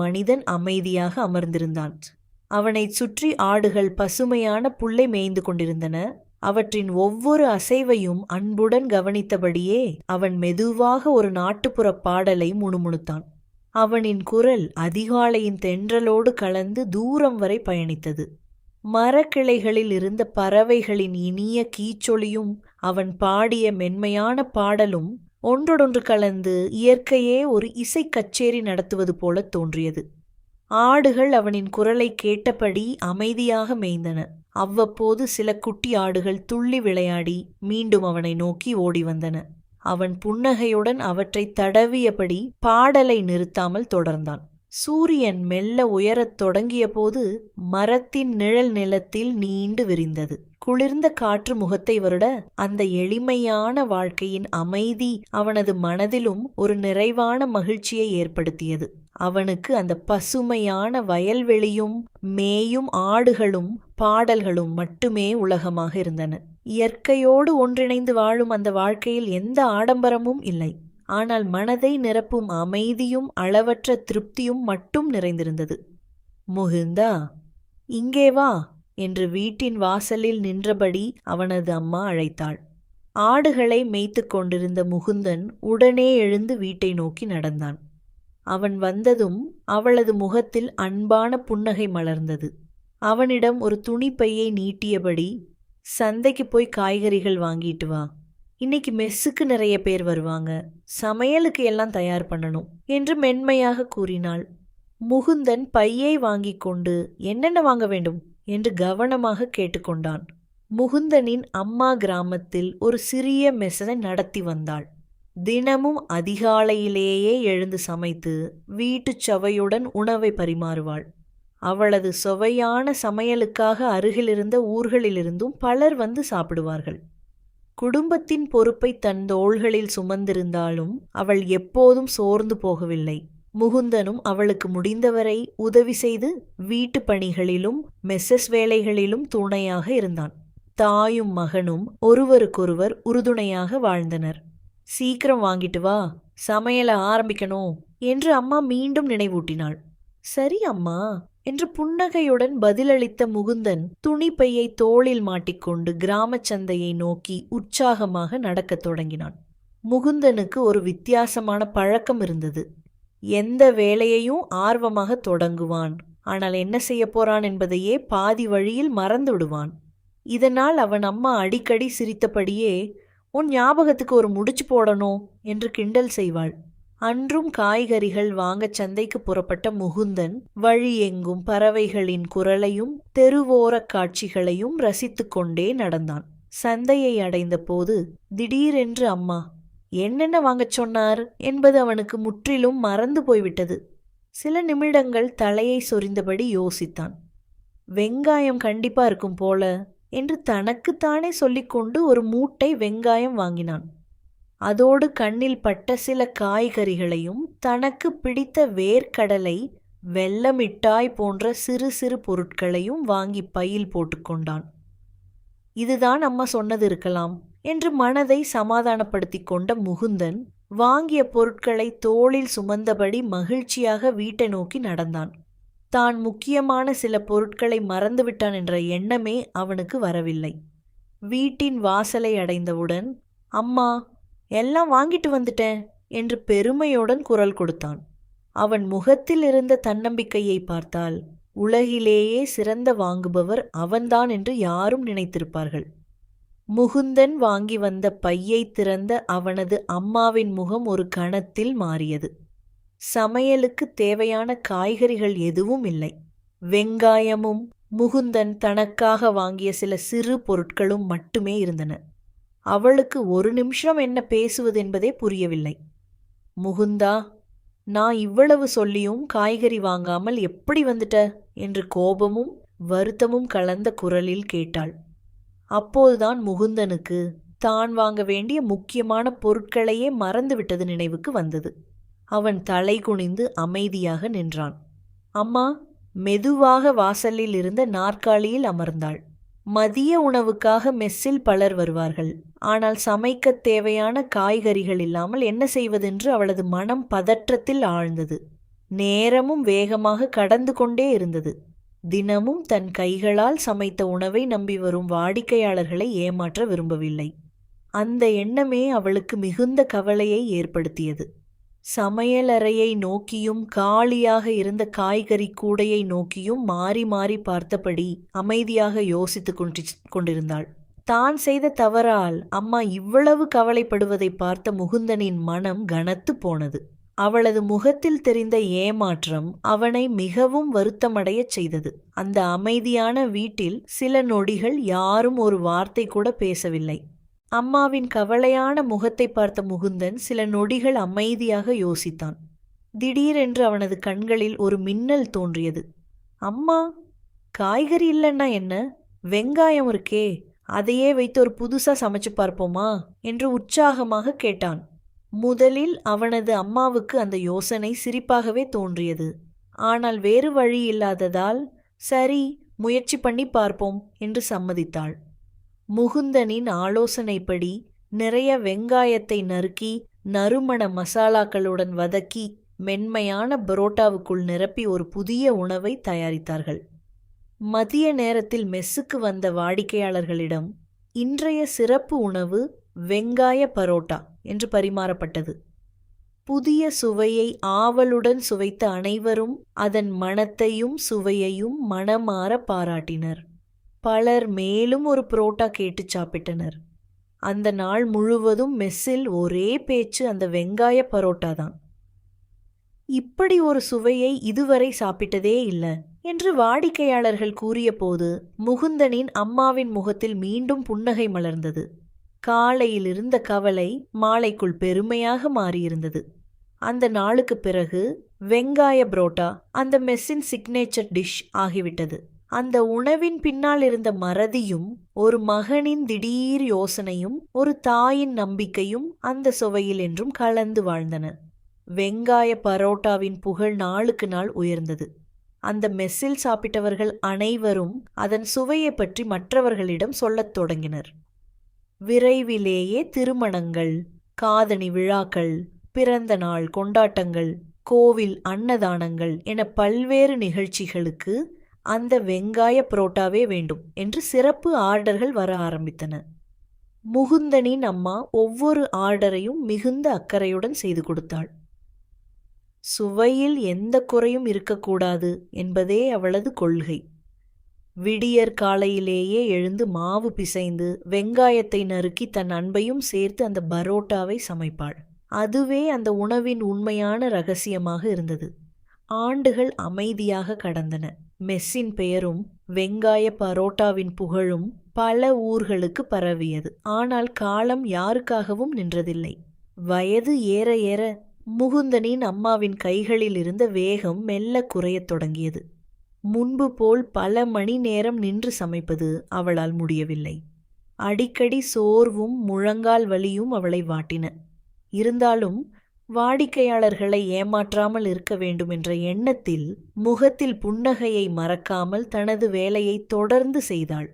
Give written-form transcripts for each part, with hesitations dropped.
மனிதன் அமைதியாக அமர்ந்திருந்தான். அவனைச் சுற்றி ஆடுகள் பசுமையான புல்லை மேய்ந்து கொண்டிருந்தன. அவற்றின் ஒவ்வொரு அசைவையும் அன்புடன் கவனித்தபடியே அவன் மெதுவாக ஒரு நாட்டுப்புற பாடலை முணுமுணுத்தான். அவனின் குரல் அதிகாலையின் தென்றலோடு கலந்து தூரம் வரை பயணித்தது. மரக்கிளைகளில் இருந்த பறவைகளின் இனிய கீச்சொலியும் அவன் பாடிய மென்மையான பாடலும் ஒன்றொடொன்று கலந்து இயற்கையே ஒரு இசை கச்சேரி நடத்துவது போல தோன்றியது. ஆடுகள் அவனின் குரலை கேட்டபடி அமைதியாக மேய்ந்தன. அவ்வப்போது சில குட்டி ஆடுகள் துள்ளி விளையாடி மீண்டும் அவனை நோக்கி ஓடி வந்தன. அவன் புன்னகையுடன் அவற்றை தடவியபடி பாடலை நிறுத்தாமல் தொடர்ந்தான். சூரியன் மெல்ல உயரத் தொடங்கிய போது மரத்தின் நிழல் நிலத்தில் நீண்டு விரிந்தது. குளிர்ந்த காற்று முகத்தை வருட அந்த எளிமையான வாழ்க்கையின் அமைதி அவனது மனதிலும் ஒரு நிறைவான மகிழ்ச்சியை ஏற்படுத்தியது. அவனுக்கு அந்த பசுமையான வயல்வெளியும் மேயும் ஆடுகளும் பாடல்களும் மட்டுமே உலகமாக இருந்தன. இயற்கையோடு ஒன்றிணைந்து வாழும் அந்த வாழ்க்கையில் எந்த ஆடம்பரமும் இல்லை. ஆனால் மனதை நிரப்பும் அமைதியும் அளவற்ற திருப்தியும் மட்டும் நிறைந்திருந்தது. முகுந்தா, இங்கே வா என்று வீட்டின் வாசலில் நின்றபடி அவனது அம்மா அழைத்தாள். ஆடுகளை மேய்த்து கொண்டிருந்த முகுந்தன் உடனே எழுந்து வீட்டை நோக்கி நடந்தான். அவன் வந்ததும் அவளது முகத்தில் அன்பான புன்னகை மலர்ந்தது. அவனிடம் ஒரு துணிப்பையை நீட்டியபடி, சந்தைக்கு போய் காய்கறிகள் வாங்கிட்டு வா, இன்னைக்கு மெஸ்ஸுக்கு நிறைய பேர் வருவாங்க, சமையலுக்கு எல்லாம் தயார் பண்ணணும் என்று மென்மையாக கூறினாள். முகுந்தன் பையை வாங்கி கொண்டு என்னென்ன வாங்க வேண்டும் என்று கவனமாக கேட்டுக்கொண்டான். முகுந்தனின் அம்மா கிராமத்தில் ஒரு சிறிய மெஸ்ஸை நடத்தி வந்தாள். தினமும் அதிகாலையிலேயே எழுந்து சமைத்து வீட்டுச் சவையுடன் உணவை பரிமாறுவாள். அவளது சுவையான சமையலுக்காக அருகிலிருந்த ஊர்களிலிருந்தும் பலர் வந்து சாப்பிடுவார்கள். குடும்பத்தின் பொறுப்பை தன் தோள்களில் சுமந்திருந்தாலும் அவள் எப்போதும் சோர்ந்து போகவில்லை. முகுந்தனும் அவளுக்கு முடிந்தவரை உதவி செய்து வீட்டு பணிகளிலும் மெஸ்ஸஸ் வேலைகளிலும் துணையாக இருந்தான். தாயும் மகனும் ஒருவருக்கொருவர் உறுதுணையாக வாழ்ந்தனர். சீக்கிரம் வாங்கிட்டு வா, சமையலை ஆரம்பிக்கணும் என்று அம்மா மீண்டும் நினைவூட்டினாள். சரி அம்மா என்று புன்னகையுடன் பதிலளித்த முகுந்தன் துணிப்பையை தோளில் மாட்டிக்கொண்டு கிராமச் சந்தையை நோக்கி உற்சாகமாக நடக்கத் தொடங்கினான். முகுந்தனுக்கு ஒரு வித்தியாசமான பழக்கம் இருந்தது. எந்த வேலையையும் ஆர்வமாக தொடங்குவான். ஆனால் என்ன செய்ய போறான் என்பதையே பாதி வழியில் மறந்து விடுவான். இதனால் அவன் அம்மா அடிக்கடி சிரித்தபடியே, உன் ஞாபகத்துக்கு ஒரு முடிச்சு போடணும் என்று கிண்டல் செய்வாள். அன்றும் காய்கறிகள் வாங்க சந்தைக்கு புறப்பட்ட முகுந்தன் வழி எங்கும் பறவைகளின் குரலையும் தெருவோரக் காட்சிகளையும் ரசித்து கொண்டே நடந்தான். சந்தையை அடைந்த போது திடீரென்று அம்மா என்னென்ன வாங்கச் சொன்னார் என்பது அவனுக்கு முற்றிலும் மறந்து போய்விட்டது. சில நிமிடங்கள் தலையை சொரிந்தபடி யோசித்தான். வெங்காயம் கண்டிப்பா இருக்கும் போல என்று தனக்குத்தானே சொல்லிக்கொண்டு ஒரு மூட்டை வெங்காயம் வாங்கினான். அதோடு கண்ணில் பட்ட சில காய்கறிகளையும் தனக்கு பிடித்த வேர்க்கடலை, வெல்லமிட்டாய் போன்ற சிறு சிறு பொருட்களையும் வாங்கி பையில் போட்டுக்கொண்டான். இதுதான் அம்மா சொன்னது இருக்கலாம் என்று மனதை சமாதானப்படுத்தி கொண்ட முகுந்தன் வாங்கிய பொருட்களை தோளில் சுமந்தபடி மகிழ்ச்சியாக வீட்டை நோக்கி நடந்தான். தான் முக்கியமான சில பொருட்களை மறந்துவிட்டான் என்ற எண்ணமே அவனுக்கு வரவில்லை. வீட்டின் வாசலை அடைந்தவுடன், அம்மா எல்லாம் வாங்கிட்டு வந்துட்டேன் என்று பெருமையுடன் குரல் கொடுத்தான். அவன் முகத்தில் இருந்த தன்னம்பிக்கையை பார்த்தால் உலகிலேயே சிறந்த வாங்குபவர் அவன்தான் என்று யாரும் நினைத்திருப்பார்கள். முகுந்தன் வாங்கி வந்த பையை திறந்த அவனது அம்மாவின் முகம் ஒரு கணத்தில் மாறியது. சமையலுக்கு தேவையான காய்கறிகள் எதுவும் இல்லை. வெங்காயமும் முகுந்தன் தனக்காக வாங்கிய சில சிறு பொருட்களும் மட்டுமே இருந்தன. அவளுக்கு ஒரு நிமிஷம் என்ன பேசுவது என்பதே புரியவில்லை. முகுந்தா, நான் இவ்வளவு சொல்லியும் காய்கறி வாங்காமல் எப்படி வந்துட்ட என்று கோபமும் வருத்தமும் கலந்த குரலில் கேட்டாள். அப்போதுதான் முகுந்தனுக்கு தான் வாங்க வேண்டிய முக்கியமான பொருட்களையே மறந்துவிட்டது நினைவுக்கு வந்தது. அவன் தலை குனிந்து அமைதியாக நின்றான். அம்மா மெதுவாக வாசலில் இருந்த நாற்காலியில் அமர்ந்தாள். மதிய உணவுக்காக மெஸ்ஸில் பலர் வருவார்கள். ஆனால் சமைக்கத் தேவையான காய்கறிகள் இல்லாமல் என்ன செய்வதென்று அவளது மனம் பதற்றத்தில் ஆழ்ந்தது. நேரமும் வேகமாக கடந்து கொண்டே இருந்தது. தினமும் தன் கைகளால் சமைத்த உணவை நம்பி வரும் வாடிக்கையாளர்களை ஏமாற்ற விரும்பவில்லை. அந்த எண்ணமே அவளுக்கு மிகுந்த கவலையை ஏற்படுத்தியது. சமையலறையை நோக்கியும் காலியாக இருந்த காய்கறி கூடையை நோக்கியும் மாறி மாறி பார்த்தபடி அமைதியாக யோசித்துக் கொண்டிருந்தாள். தான் செய்த தவறால் அம்மா இவ்வளவு கவலைப்படுவதை பார்த்த முகுந்தனின் மனம் கனத்து போனது. அவளது முகத்தில் தெரிந்த ஏமாற்றம் அவனை மிகவும் வருத்தமடையச் செய்தது. அந்த அமைதியான வீட்டில் சில நொடிகள் யாரும் ஒரு வார்த்தை கூட பேசவில்லை. அம்மாவின் கவலையான முகத்தை பார்த்த முகுந்தன் சில நொடிகள் அமைதியாக யோசித்தான். திடீரென்று அவனது கண்களில் ஒரு மின்னல் தோன்றியது. அம்மா, காய்கறி இல்லைன்னா என்ன, வெங்காயம் இருக்கே, அதையே வைத்து ஒரு புதுசா சமைச்சு பார்ப்போமா என்று உற்சாகமாக கேட்டான். முதலில் அவனது அம்மாவுக்கு அந்த யோசனை சிரிப்பாகவே தோன்றியது. ஆனால் வேறு வழி இல்லாததால் சரி, முயற்சி பண்ணி பார்ப்போம் என்று சம்மதித்தாள். முகுந்தனின் ஆலோசனைப்படி நிறைய வெங்காயத்தை நறுக்கி நறுமண மசாலாக்களுடன் வதக்கி மென்மையான பரோட்டாவுக்குள் நிரப்பி ஒரு புதிய உணவை தயாரித்தார்கள். மதிய நேரத்தில் மெஸ்ஸுக்கு வந்த வாடிக்கையாளர்களிடம் இன்றைய சிறப்பு உணவு வெங்காய பரோட்டா என்று பரிமாறப்பட்டது. புதிய சுவையை ஆவலுடன் சுவைத்த அனைவரும் அதன் மணத்தையும் சுவையையும் மனமாற பாராட்டினர். பலர் மேலும் ஒரு புரோட்டா கேட்டு சாப்பிட்டனர். அந்த நாள் முழுவதும் மெஸ்ஸில் ஒரே பேச்சு அந்த வெங்காய பரோட்டா தான். இப்படி ஒரு சுவையை இதுவரை சாப்பிட்டதே இல்லை என்று வாடிக்கையாளர்கள் கூறியபோது முகுந்தனின் அம்மாவின் முகத்தில் மீண்டும் புன்னகை மலர்ந்தது. காலையில் இருந்த கவலை மாலைக்குள் பெருமையாக மாறியிருந்தது. அந்த நாளுக்கு பிறகு வெங்காய புரோட்டா அந்த மெஸ்ஸின் சிக்னேச்சர் டிஷ் ஆகிவிட்டது. அந்த உணவின் பின்னால் இருந்த மறதியும் ஒரு மகனின் திடீர் யோசனையும் ஒரு தாயின் நம்பிக்கையும் அந்த சுவையில் என்றும் கலந்து வாழ்ந்தன. வெங்காய பரோட்டாவின் புகழ் நாளுக்கு நாள் உயர்ந்தது. அந்த மெஸ்ஸில் சாப்பிட்டவர்கள் அனைவரும் அதன் சுவையை பற்றி மற்றவர்களிடம் சொல்லத் தொடங்கினர். விரைவிலேயே திருமணங்கள், காதணி விழாக்கள், பிறந்த நாள் கொண்டாட்டங்கள், கோவில் அன்னதானங்கள் என பல்வேறு நிகழ்ச்சிகளுக்கு அந்த வெங்காய புரோட்டாவே வேண்டும் என்று சிறப்பு ஆர்டர்கள் வர ஆரம்பித்தன. முகுந்தனின் அம்மா ஒவ்வொரு ஆர்டரையும் மிகுந்த அக்கறையுடன் செய்து கொடுத்தாள். சுவையில் எந்த குறையும் இருக்கக்கூடாது என்பதே அவளது கொள்கை. விடியற் காலையிலேயே எழுந்து மாவு பிசைந்து வெங்காயத்தை நறுக்கி தன் அன்பையும் சேர்த்து அந்த பரோட்டாவை சமைப்பாள். அதுவே அந்த உணவின் உண்மையான ரகசியமாக இருந்தது. ஆண்டுகள் அமைதியாக கடந்தன. மெஸ்ஸின் பெயரும் வெங்காய பரோட்டாவின் புகழும் பல ஊர்களுக்கு பரவியது. ஆனால் காலம் யாருக்காகவும் நின்றதில்லை. வயது ஏற ஏற முகுந்தனின் அம்மாவின் கைகளில் இருந்த வேகம் மெல்ல குறையத் தொடங்கியது. முன்பு போல் பல மணி நேரம் நின்று சமைப்பது அவளால் முடியவில்லை. அடிக்கடி சோர்வும் முழங்கால் வலியும் அவளை வாட்டின. இருந்தாலும் வாடிக்கையாளர்களை ஏமாற்றாமல் இருக்க வேண்டும் என்ற எண்ணத்தில் முகத்தில் புன்னகையை மறக்காமல் தனது வேலையை தொடர்ந்து செய்தாள்.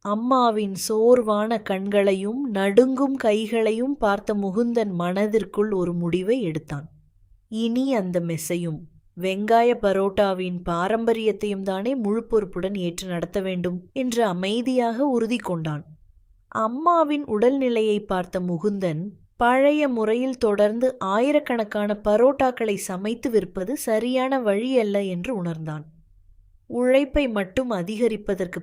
அம்மாவின் சோர்வான கண்களையும் நடுங்கும் கைகளையும் பார்த்த முகுந்தன் மனதிற்குள் ஒரு முடிவை எடுத்தான். இனி அந்த மெஸ்ஸையும் வெங்காய பரோட்டாவின் பாரம்பரியத்தையும் தானே முழு பொறுப்புடன் ஏற்று நடத்த வேண்டும் என்று அமைதியாக உறுதி கொண்டான். அம்மாவின் உடல்நிலையை பார்த்த முகுந்தன் பழைய முறையில் தொடர்ந்து ஆயிரக்கணக்கான பரோட்டாக்களை சமைத்து விற்பது சரியான வழியல்ல என்று உணர்ந்தான். உழைப்பை மட்டும் அதிகரிப்பதற்கு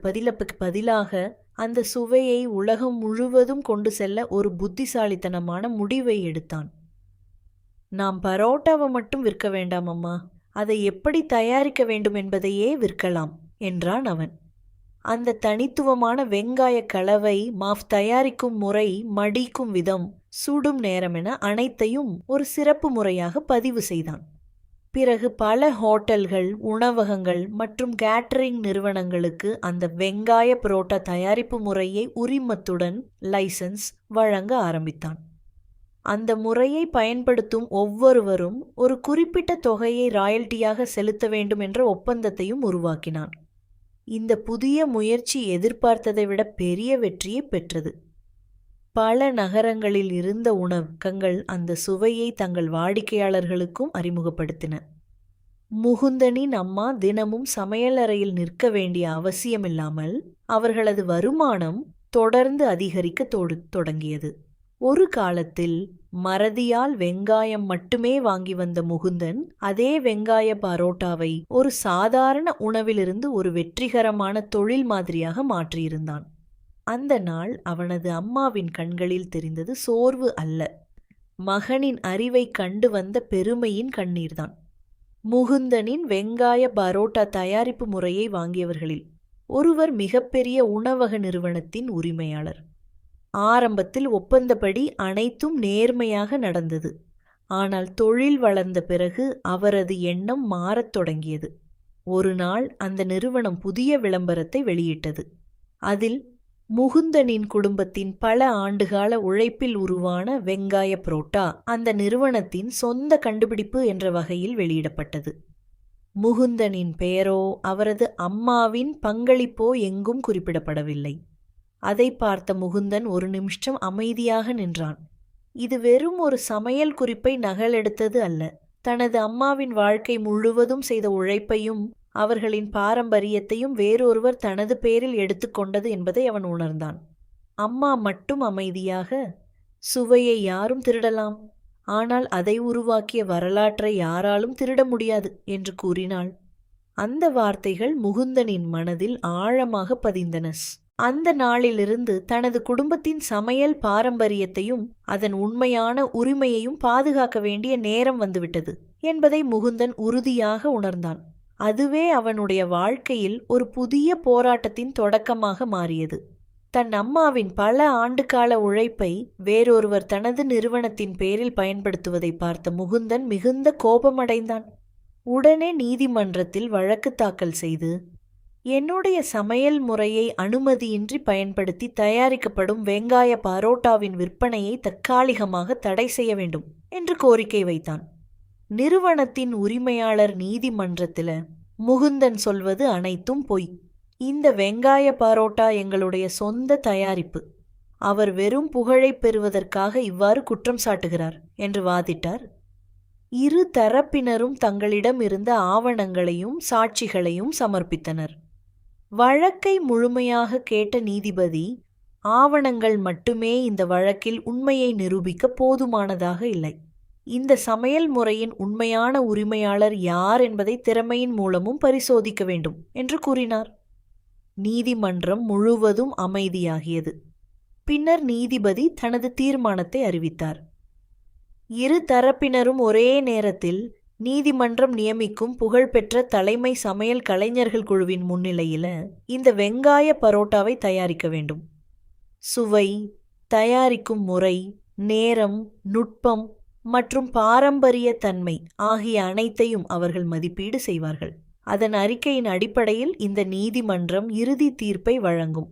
பதிலாக அந்த சுவையை உலகம் முழுவதும் கொண்டு செல்ல ஒரு புத்திசாலித்தனமான முடிவை எடுத்தான். நாம் பரோட்டாவை மட்டும் விற்க வேண்டாம் அம்மா, அதை எப்படி தயாரிக்க வேண்டும் என்பதையே விற்கலாம் என்றான் அவன். அந்த தனித்துவமான வெங்காய கலவை, மாவு தயாரிக்கும் முறை, மடிக்கும் விதம், சுடும் நேரமென அனைத்தையும் ஒரு சிறப்பு முறையாக பதிவு செய்தான். பிறகு பல ஹோட்டல்கள், உணவகங்கள் மற்றும் கேட்டரிங் நிறுவனங்களுக்கு அந்த வெங்காய புரோட்டா தயாரிப்பு முறையை உரிமத்துடன் லைசன்ஸ் வழங்க ஆரம்பித்தான். அந்த முறையை பயன்படுத்தும் ஒவ்வொருவரும் ஒரு குறிப்பிட்ட தொகையை ராயல்ட்டியாக செலுத்த வேண்டும் என்ற ஒப்பந்தத்தையும் உருவாக்கினான். இந்த புதிய முயற்சி எதிர்பார்த்ததை விட பெரிய வெற்றியை பெற்றது. பல நகரங்களில் இருந்த உணவகங்கள் அந்த சுவையை தங்கள் வாடிக்கையாளர்களுக்கும் அறிமுகப்படுத்தின. முகுந்தனின் அம்மா தினமும் சமையலறையில் நிற்க வேண்டிய அவசியமில்லாமல் அவர்களது வருமானம் தொடர்ந்து அதிகரிக்க தொடங்கியது. ஒரு காலத்தில் மறதியால் வெங்காயம் மட்டுமே வாங்கி வந்த முகுந்தன் அதே வெங்காய பரோட்டாவை ஒரு சாதாரண உணவிலிருந்து ஒரு வெற்றிகரமான தொழில் மாதிரியாக மாற்றியிருந்தான். அந்த நாள் அவனது அம்மாவின் கண்களில் தெரிந்தது சோர்வு அல்ல, மகனின் அறிவை கண்டு வந்த பெருமையின் கண்ணீர்தான். முகுந்தனின் வெங்காய பரோட்டா தயாரிப்பு முறையை வாங்கியவர்களில் ஒருவர் மிகப்பெரிய உணவக நிறுவனத்தின் உரிமையாளர். ஆரம்பத்தில் ஒப்பந்தப்படி அனைத்தும் நேர்மையாக நடந்தது. ஆனால் தொழில் வளர்ந்த பிறகு அவரது எண்ணம் மாறத் தொடங்கியது. ஒரு நாள் அந்த நிறுவனம் புதிய விளம்பரத்தை வெளியிட்டது. அதில் முகுந்தனின் குடும்பத்தின் பல ஆண்டுகால உழைப்பில் உருவான வெங்காய புரோட்டா அந்த நிறுவனத்தின் சொந்த கண்டுபிடிப்பு என்ற வகையில் வெளியிடப்பட்டது. முகுந்தனின் பெயரோ அவரது அம்மாவின் பங்களிப்போ எங்கும் குறிப்பிடப்படவில்லை. அதை பார்த்த முகுந்தன் ஒரு நிமிஷம் அமைதியாக நின்றான். இது வெறும் ஒரு சமையல் குறிப்பை நகலெடுத்தது அல்ல, தனது அம்மாவின் வாழ்க்கை முழுவதும் செய்த உழைப்பையும் அவர்களின் பாரம்பரியத்தையும் வேறொருவர் தனது பேரில் எடுத்துக்கொண்டது என்பதை அவன் உணர்ந்தான். அம்மா மட்டும் அமைதியாக, சுவையை யாரும் திருடலாம், ஆனால் அதை உருவாக்கிய வரலாற்றை யாராலும் திருட முடியாது என்று கூறினாள். அந்த வார்த்தைகள் முகுந்தனின் மனதில் ஆழமாக பதிந்தன. அந்த நாளிலிருந்து தனது குடும்பத்தின் சமையல் பாரம்பரியத்தையும் அதன் உண்மையான உரிமையையும் பாதுகாக்க வேண்டிய நேரம் வந்துவிட்டது என்பதை முகுந்தன் உறுதியாக உணர்ந்தான். அதுவே அவனுடைய வாழ்க்கையில் ஒரு புதிய போராட்டத்தின் தொடக்கமாக மாறியது. தன் அம்மாவின் பல ஆண்டுகால உழைப்பை வேறொருவர் தனது நிறுவனத்தின் பேரில் பயன்படுத்துவதை பார்த்த முகுந்தன் மிகுந்த கோபமடைந்தான். உடனே நீதிமன்றத்தில் வழக்கு தாக்கல் செய்து, என்னுடைய சமையல் முறையை அனுமதியின்றி பயன்படுத்தி தயாரிக்கப்படும் வெங்காய பரோட்டாவின் விற்பனையை தற்காலிகமாக தடை செய்ய வேண்டும் என்று கோரிக்கை வைத்தான். நிறுவனத்தின் உரிமையாளர் நீதிமன்றத்தில், முகுந்தன் சொல்வது அனைத்தும் பொய், இந்த வெங்காய பரோட்டா எங்களுடைய சொந்த தயாரிப்பு, அவர் வெறும் புகழை பெறுவதற்காக இவ்வாறு குற்றம் சாட்டுகிறார் என்று வாதிட்டார். இரு தரப்பினரும் தங்களிடம் இருந்த ஆவணங்களையும் சாட்சிகளையும் சமர்ப்பித்தனர். வழக்கை முழுமையாக கேட்ட நீதிபதி, ஆவணங்கள் மட்டுமே இந்த வழக்கில் உண்மையை நிரூபிக்க போதுமானதாக இல்லை, இந்த சமையல் முறையின் உண்மையான உரிமையாளர் யார் என்பதை திறமையின் மூலமும் பரிசோதிக்க வேண்டும் என்று கூறினார். நீதிமன்றம் முழுவதும் அமைதியாகியது. பின்னர் நீதிபதி தனது தீர்மானத்தை அறிவித்தார். இரு தரப்பினரும் ஒரே நேரத்தில் நீதிமன்றம் நியமிக்கும் புகழ்பெற்ற தலைமை சமையல் கலைஞர்கள் குழுவின் முன்னிலையில் இந்த வெங்காய பரோட்டாவை தயாரிக்க வேண்டும். சுவை, தயாரிக்கும் முறை, நேரம், நுட்பம் மற்றும் பாரம்பரிய தன்மை ஆகிய அனைத்தையும் அவர்கள் மதிப்பீடு செய்வார்கள். அதன் அறிக்கையின் அடிப்படையில் இந்த நீதிமன்றம் இறுதி தீர்ப்பை வழங்கும்.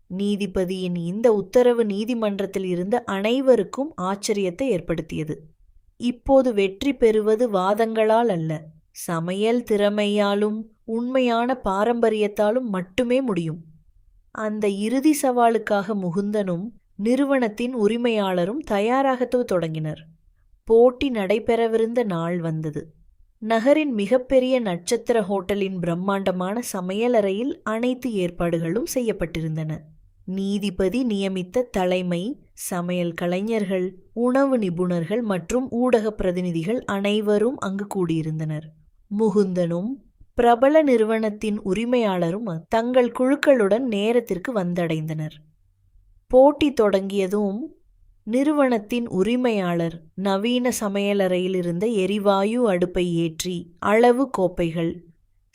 நீதிபதியின் இந்த உத்தரவு நீதிமன்றத்தில் இருந்த அனைவருக்கும் ஆச்சரியத்தை ஏற்படுத்தியது. இப்போது வெற்றி பெறுவது வாதங்களால் அல்ல, சமையல் திறமையாலும் உண்மையான பாரம்பரியத்தாலும் மட்டுமே முடியும். அந்த இறுதி சவாலுக்காக முகுந்தனும் நிறுவனத்தின் உரிமையாளரும் தயாராகத் தொடங்கினர். போட்டி நடைபெறவிருந்த நாள் வந்தது. நகரின் மிகப்பெரிய நட்சத்திர ஹோட்டலின் பிரம்மாண்டமான சமையலறையில் அனைத்து ஏற்பாடுகளும் செய்யப்பட்டிருந்தன. நீதிபதி நியமித்த தலைமை சமையல் கலைஞர்கள், உணவு நிபுணர்கள் மற்றும் ஊடக பிரதிநிதிகள் அனைவரும் அங்கு கூடியிருந்தனர். முகுந்தனும் பிரபல நிறுவனத்தின் உரிமையாளரும் தங்கள் குழுக்களுடன் நேரத்திற்கு வந்தடைந்தனர். போட்டி தொடங்கியதும் நிறுவனத்தின் உரிமையாளர் நவீன சமையலறையில் இருந்த எரிவாயு அடுப்பை ஏற்றி அளவு கோப்பைகள்,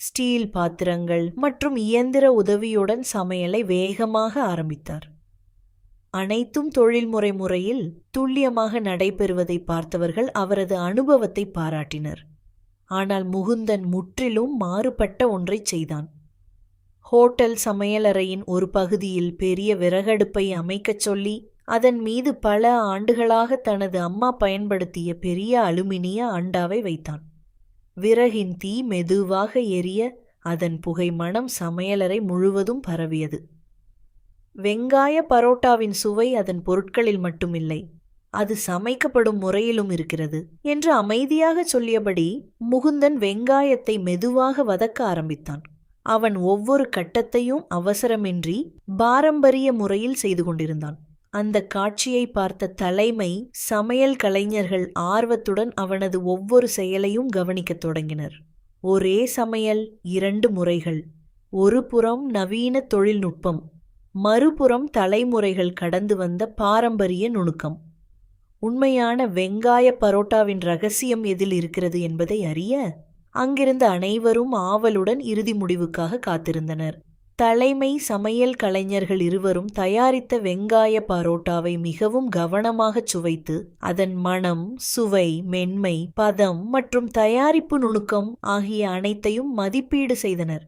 ஸ்டீல் பாத்திரங்கள் மற்றும் இயந்திர உதவியுடன் சமையலை வேகமாக ஆரம்பித்தார். அனைத்தும் தொழில்முறை முறையில் துல்லியமாக நடைபெறுவதை பார்த்தவர்கள் அவரது அனுபவத்தை பாராட்டினர். ஆனால் முகுந்தன் முற்றிலும் மாறுபட்ட ஒன்றை செய்தான். ஹோட்டல் சமையலறையின் ஒரு பகுதியில் பெரிய விறகடுப்பை அமைக்கச் சொல்லி அதன் மீது பல ஆண்டுகளாக தனது அம்மா பயன்படுத்திய பெரிய அலுமினிய அண்டாவை வைத்தான். விறகின் தீ மெதுவாக எரிய அதன் புகை மணம் சமையலறை முழுவதும் பரவியது. வெங்காய பரோட்டாவின் சுவை அதன் பொருட்களில் மட்டுமில்லை, அது சமைக்கப்படும் முறையிலும் இருக்கிறது என்று அமைதியாக சொல்லியபடி முகுந்தன் வெங்காயத்தை மெதுவாக வதக்க ஆரம்பித்தான். அவன் ஒவ்வொரு கட்டத்தையும் அவசரமின்றி பாரம்பரிய முறையில் செய்து கொண்டிருந்தான். அந்த காட்சியை பார்த்த தலைமை சமையல் கலைஞர்கள் ஆர்வத்துடன் அவனது ஒவ்வொரு செயலையும் கவனிக்கத் தொடங்கினர். ஒரே சமையல், 2 முறைகள். ஒரு புறம் நவீன தொழில்நுட்பம், மறுபுறம் தலைமுறைகள் கடந்து வந்த பாரம்பரிய நுணுக்கம். உண்மையான வெங்காய பரோட்டாவின் ரகசியம் எதில் இருக்கிறது என்பதை அறிய அங்கிருந்த அனைவரும் ஆவலுடன் இறுதி முடிவுக்காக காத்திருந்தனர். தலைமை சமையல் கலைஞர்கள் இருவரும் தயாரித்த வெங்காய பரோட்டாவை மிகவும் கவனமாகச் சுவைத்து அதன் மணம், சுவை, மென்மை, பதம் மற்றும் தயாரிப்பு நுணுக்கம் ஆகிய அனைத்தையும் மதிப்பீடு செய்தனர்.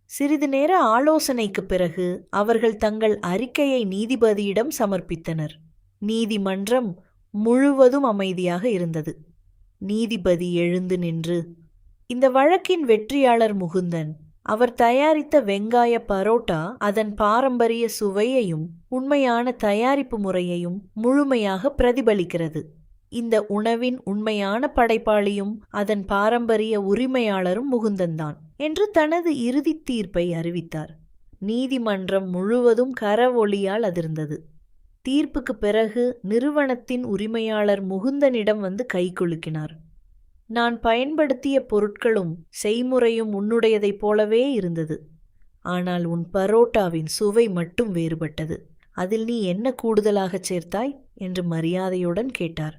சிறிது நேர ஆலோசனைக்குப் பிறகு அவர்கள் தங்கள் அறிக்கையை நீதிபதியிடம் சமர்ப்பித்தனர். நீதிமன்றம் முழுவதும் அமைதியாக இருந்தது. நீதிபதி எழுந்து நின்று, இந்த வழக்கின் வெற்றியாளர் முகுந்தன். அவர் தயாரித்த வெங்காய பரோட்டா அதன் பாரம்பரிய சுவையையும் உண்மையான தயாரிப்பு முறையையும் முழுமையாக பிரதிபலிக்கிறது. இந்த உணவின் உண்மையான படைப்பாளியும் அதன் பாரம்பரிய உரிமையாளரும் முகுந்தன்தான் என்று தனது இறுதி தீர்ப்பை அறிவித்தார். நீதிமன்றம் முழுவதும் கரவொலியால் அதிர்ந்தது. தீர்ப்புக்கு பிறகு நிறுவனத்தின் உரிமையாளர் முகுந்தனிடம் வந்து கைகுலுக்கினார். நான் பயன்படுத்திய பொருட்களும் செய்முறையும் உன்னுடையதைப் போலவே இருந்தது. ஆனால் உன் பரோட்டாவின் சுவை மட்டும் வேறுபட்டது. அதில் நீ என்ன கூடுதலாகச் சேர்த்தாய் என்று மரியாதையுடன் கேட்டார்.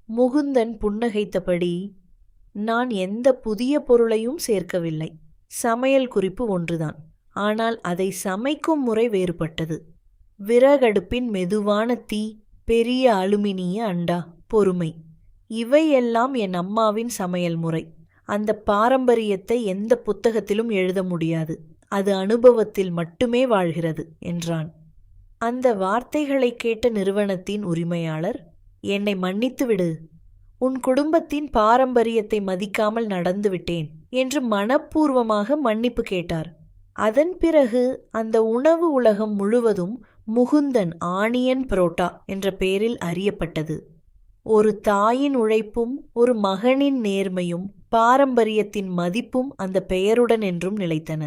முகுந்தன் புன்னகைத்தபடி, நான் எந்த புதிய பொருளையும் சேர்க்கவில்லை. சமையல் குறிப்பு ஒன்றுதான், ஆனால் அதை சமைக்கும் முறை வேறுபட்டது. விறகடுப்பின் மெதுவான தீ, பெரிய அலுமினிய அண்டா, பொறுமை, இவையெல்லாம் என் அம்மாவின் சமையல் முறை. அந்த பாரம்பரியத்தை எந்த புத்தகத்திலும் எழுத முடியாது. அது அனுபவத்தில் மட்டுமே வாழ்கிறது என்றான். அந்த வார்த்தைகளை கேட்ட நிறுவனத்தின் உரிமையாளர், என்னை மன்னித்துவிடு, உன் குடும்பத்தின் பாரம்பரியத்தை மதிக்காமல் நடந்துவிட்டேன் என்று மனப்பூர்வமாக மன்னிப்பு கேட்டார். அதன் பிறகு அந்த உணவு உலகம் முழுவதும் முகுந்தன் ஆனியன் புரோட்டா என்ற பெயரில் அறியப்பட்டது. ஒரு தாயின் உழைப்பும் ஒரு மகனின் நேர்மையும் பாரம்பரியத்தின் மதிப்பும் அந்த பெயருடன் என்றும் நிலைத்தன.